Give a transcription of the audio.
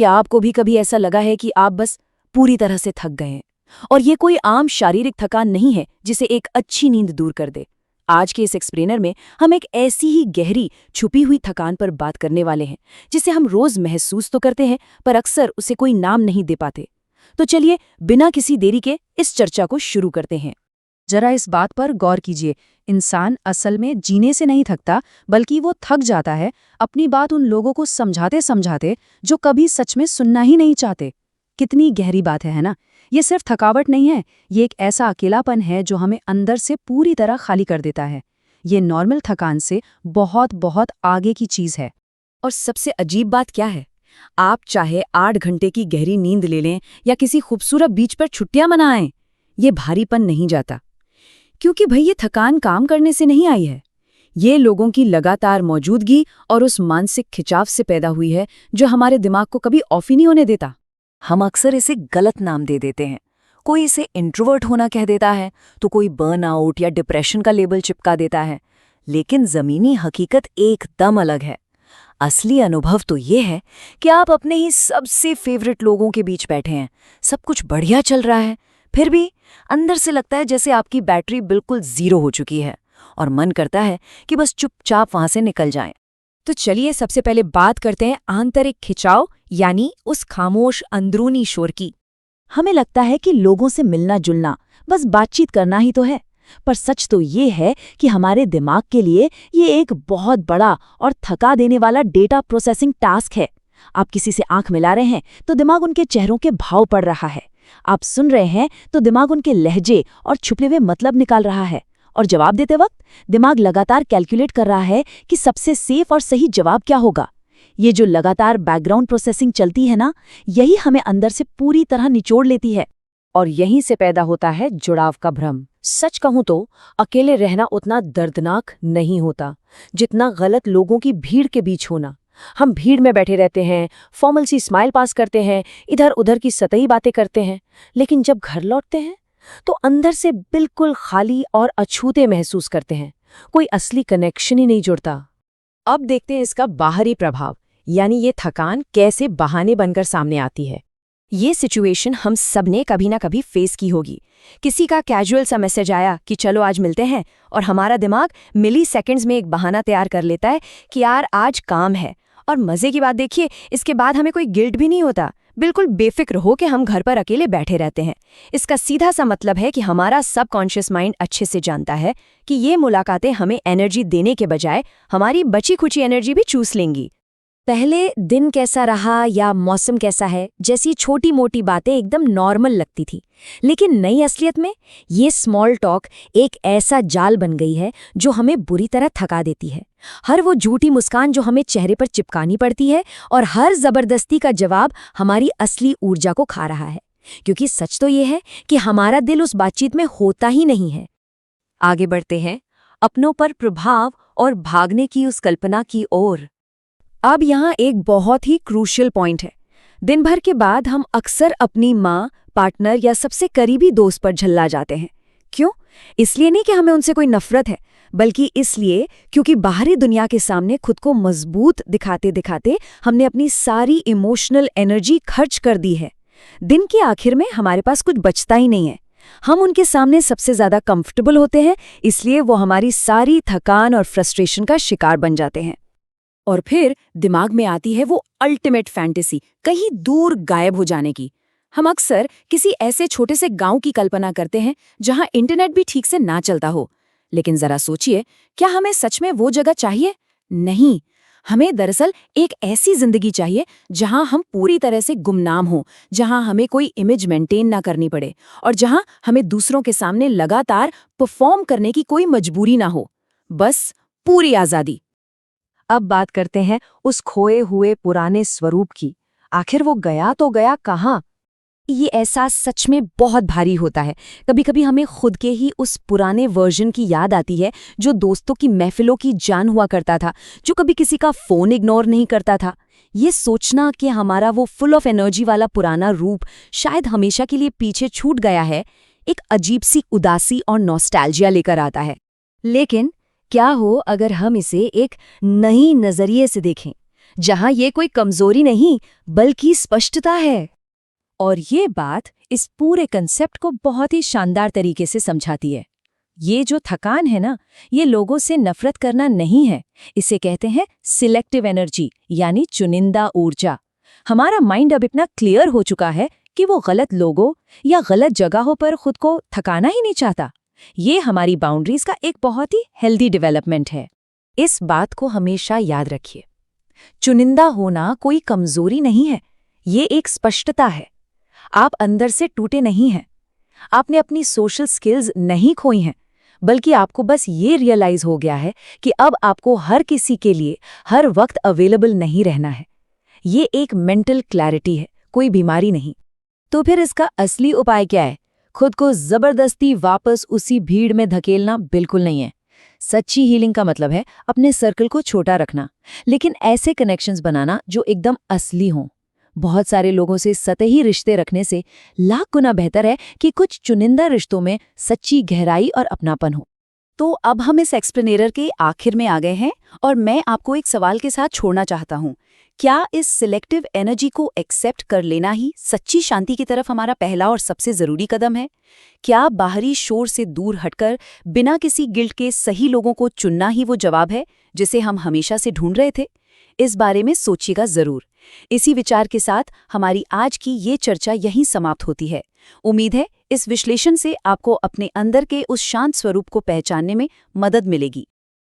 क्या आपको भी कभी ऐसा लगा है कि आप बस पूरी तरह से थक गए हैं? और ये कोई आम शारीरिक थकान नहीं है जिसे एक अच्छी नींद दूर कर दे। आज के इस एक्सप्लेनर में हम एक ऐसी ही गहरी छुपी हुई थकान पर बात करने वाले हैं जिसे हम रोज महसूस तो करते हैं पर अक्सर उसे कोई नाम नहीं दे पाते। तो चलिए बिना किसी देरी के इस चर्चा को शुरू करते हैं। जरा इस बात पर गौर कीजिए, इंसान असल में जीने से नहीं थकता, बल्कि वो थक जाता है अपनी बात उन लोगों को समझाते समझाते जो कभी सच में सुनना ही नहीं चाहते। कितनी गहरी बात है ना? ये सिर्फ थकावट नहीं है, ये एक ऐसा अकेलापन है जो हमें अंदर से पूरी तरह खाली कर देता है। ये नॉर्मल थकान से बहुत बहुत आगे की चीज है। और सबसे अजीब बात क्या है, आप चाहे 8 घंटे की गहरी नींद ले लें या किसी खूबसूरत बीच पर छुट्टियां मनाएं, ये भारीपन नहीं जाता। क्योंकि भाई ये थकान काम करने से नहीं आई है, ये लोगों की लगातार मौजूदगी और उस मानसिक खिंचाव से पैदा हुई है जो हमारे दिमाग को कभी ऑफ ही नहीं होने देता। हम अक्सर इसे गलत नाम दे देते हैं। कोई इसे इंट्रोवर्ट होना कह देता है तो कोई बर्नआउट या डिप्रेशन का लेबल चिपका देता है, लेकिन जमीनी हकीकत एकदम अलग है। असली अनुभव तो ये है कि आप अपने ही सबसे फेवरेट लोगों के बीच बैठे हैं, सब कुछ बढ़िया चल रहा है, फिर भी अंदर से लगता है जैसे आपकी बैटरी बिल्कुल जीरो हो चुकी है और मन करता है कि बस चुपचाप वहां से निकल जाएं। तो चलिए सबसे पहले बात करते हैं आंतरिक खिंचाव यानी उस खामोश अंदरूनी शोर की। हमें लगता है कि लोगों से मिलना जुलना, बस बातचीत करना ही तो है, पर सच तो ये है कि हमारे दिमाग के लिए ये एक बहुत बड़ा और थका देने वाला डेटा प्रोसेसिंग टास्क है। आप किसी से आंख मिला रहे हैं तो दिमाग उनके चेहरों के भाव पढ़ रहा है, आप सुन रहे हैं तो दिमाग उनके लहजे और छुपे हुए मतलब निकाल रहा है, और जवाब देते वक्त दिमाग लगातार कैलकुलेट कर रहा है कि सबसे सेफ और सही जवाब क्या होगा। ये जो लगातार बैकग्राउंड प्रोसेसिंग चलती है ना, यही हमें अंदर से पूरी तरह निचोड़ लेती है। और यहीं से पैदा होता है जुड़ाव का भ्रम। सच कहूं तो अकेले रहना उतना दर्दनाक नहीं होता जितना गलत लोगों की भीड़ के बीच होना। हम भीड़ में बैठे रहते हैं, फॉर्मल सी स्माइल पास करते हैं, इधर उधर की सतही बातें करते हैं, लेकिन जब घर लौटते हैं तो अंदर से बिल्कुल खाली और अछूते महसूस करते हैं। कोई असली कनेक्शन ही नहीं जुड़ता। अब देखते हैं इसका बाहरी प्रभाव, यानी ये थकान कैसे बहाने बनकर सामने आती है। ये सिचुएशन हम सबने कभी ना कभी फेस की होगी। किसी का कैजुअल सा मैसेज आया कि चलो आज मिलते हैं, और हमारा दिमाग मिली सेकेंड्स में एक बहाना तैयार कर लेता है कि यार आज काम है। और मजे की बात देखिए, इसके बाद हमें कोई गिल्ट भी नहीं होता, बिल्कुल बेफिक्र हो के हम घर पर अकेले बैठे रहते हैं। इसका सीधा सा मतलब है कि हमारा सबकॉन्शियस माइंड अच्छे से जानता है कि ये मुलाकातें हमें एनर्जी देने के बजाय हमारी बची खुची एनर्जी भी चूस लेंगी। पहले दिन कैसा रहा या मौसम कैसा है जैसी छोटी मोटी बातें एकदम नॉर्मल लगती थी, लेकिन नई असलियत में ये स्मॉल टॉक एक ऐसा जाल बन गई है जो हमें बुरी तरह थका देती है। हर वो झूठी मुस्कान जो हमें चेहरे पर चिपकानी पड़ती है, और हर जबरदस्ती का जवाब हमारी असली ऊर्जा को खा रहा है, क्योंकि सच तो ये है कि हमारा दिल उस बातचीत में होता ही नहीं है। आगे बढ़ते हैं अपनों पर प्रभाव और भागने की उस कल्पना की ओर। अब यहाँ एक बहुत ही क्रूशियल पॉइंट है। दिन भर के बाद हम अक्सर अपनी माँ, पार्टनर या सबसे करीबी दोस्त पर झल्ला जाते हैं। क्यों? इसलिए नहीं कि हमें उनसे कोई नफरत है, बल्कि इसलिए क्योंकि बाहरी दुनिया के सामने खुद को मजबूत दिखाते दिखाते हमने अपनी सारी इमोशनल एनर्जी खर्च कर दी है। दिन के आखिर में हमारे पास कुछ बचता ही नहीं है। हम उनके सामने सबसे ज्यादा कंफर्टेबल होते हैं, इसलिए वो हमारी सारी थकान और फ्रस्ट्रेशन का शिकार बन जाते हैं। और फिर दिमाग में आती है वो अल्टीमेट फैंटेसी, कहीं दूर गायब हो जाने की। हम अक्सर किसी ऐसे छोटे से गांव की कल्पना करते हैं जहां इंटरनेट भी ठीक से ना चलता हो। लेकिन जरा सोचिए, क्या हमें सच में वो जगह चाहिए? नहीं, हमें दरअसल एक ऐसी जिंदगी चाहिए जहां हम पूरी तरह से गुमनाम हो, जहां हमें कोई इमेज मेंटेन ना करनी पड़े, और जहां हमें दूसरों के सामने लगातार परफॉर्म करने की कोई मजबूरी ना हो, बस पूरी आजादी। अब बात करते हैं उस खोए हुए पुराने स्वरूप की। आखिर वो गया तो गया कहाँ? ये एहसास सच में बहुत भारी होता है। कभी कभी हमें खुद के ही उस पुराने वर्जन की याद आती है जो दोस्तों की महफिलों की जान हुआ करता था, जो कभी किसी का फोन इग्नोर नहीं करता था। ये सोचना कि हमारा वो फुल ऑफ एनर्जी वाला पुराना रूप शायद हमेशा के लिए पीछे छूट गया है, एक अजीब सी उदासी और नॉस्टैल्जिया लेकर आता है। लेकिन क्या हो अगर हम इसे एक नई नजरिए से देखें? जहां ये कोई कमजोरी नहीं बल्कि स्पष्टता है। और ये बात इस पूरे कंसेप्ट को बहुत ही शानदार तरीके से समझाती है। ये जो थकान है ना, ये लोगों से नफरत करना नहीं है, इसे कहते हैं सिलेक्टिव एनर्जी यानी चुनिंदा ऊर्जा। हमारा माइंड अब इतना क्लियर हो चुका है कि वो गलत लोगों या गलत जगहों पर खुद को थकाना ही नहीं चाहता। ये हमारी बाउंड्रीज का एक बहुत ही हेल्दी डेवलपमेंट है। इस बात को हमेशा याद रखिए, चुनिंदा होना कोई कमजोरी नहीं है, ये एक स्पष्टता है। आप अंदर से टूटे नहीं हैं, आपने अपनी सोशल स्किल्स नहीं खोई हैं, बल्कि आपको बस ये रियलाइज हो गया है कि अब आपको हर किसी के लिए हर वक्त अवेलेबल नहीं रहना है। ये एक मेंटल क्लैरिटी है, कोई बीमारी नहीं। तो फिर इसका असली उपाय क्या है? खुद को जबरदस्ती वापस उसी भीड़ में धकेलना बिल्कुल नहीं है। सच्ची हीलिंग का मतलब है अपने सर्कल को छोटा रखना, लेकिन ऐसे कनेक्शंस बनाना जो एकदम असली हों। बहुत सारे लोगों से सतही रिश्ते रखने से लाख गुना बेहतर है कि कुछ चुनिंदा रिश्तों में सच्ची गहराई और अपनापन हो। तो अब हम इस एक्सप्लेनेटर के आखिर में आ गए हैं और मैं आपको एक सवाल के साथ छोड़ना चाहता हूँ। क्या इस सिलेक्टिव एनर्जी को एक्सेप्ट कर लेना ही सच्ची शांति की तरफ हमारा पहला और सबसे जरूरी कदम है? क्या बाहरी शोर से दूर हटकर बिना किसी गिल्ट के सही लोगों को चुनना ही वो जवाब है जिसे हम हमेशा से ढूंढ रहे थे? इस बारे में सोचिएगा जरूर। इसी विचार के साथ हमारी आज की ये चर्चा यहीं समाप्त होती है। उम्मीद है इस विश्लेषण से आपको अपने अंदर के उस शांत स्वरूप को पहचानने में मदद मिलेगी।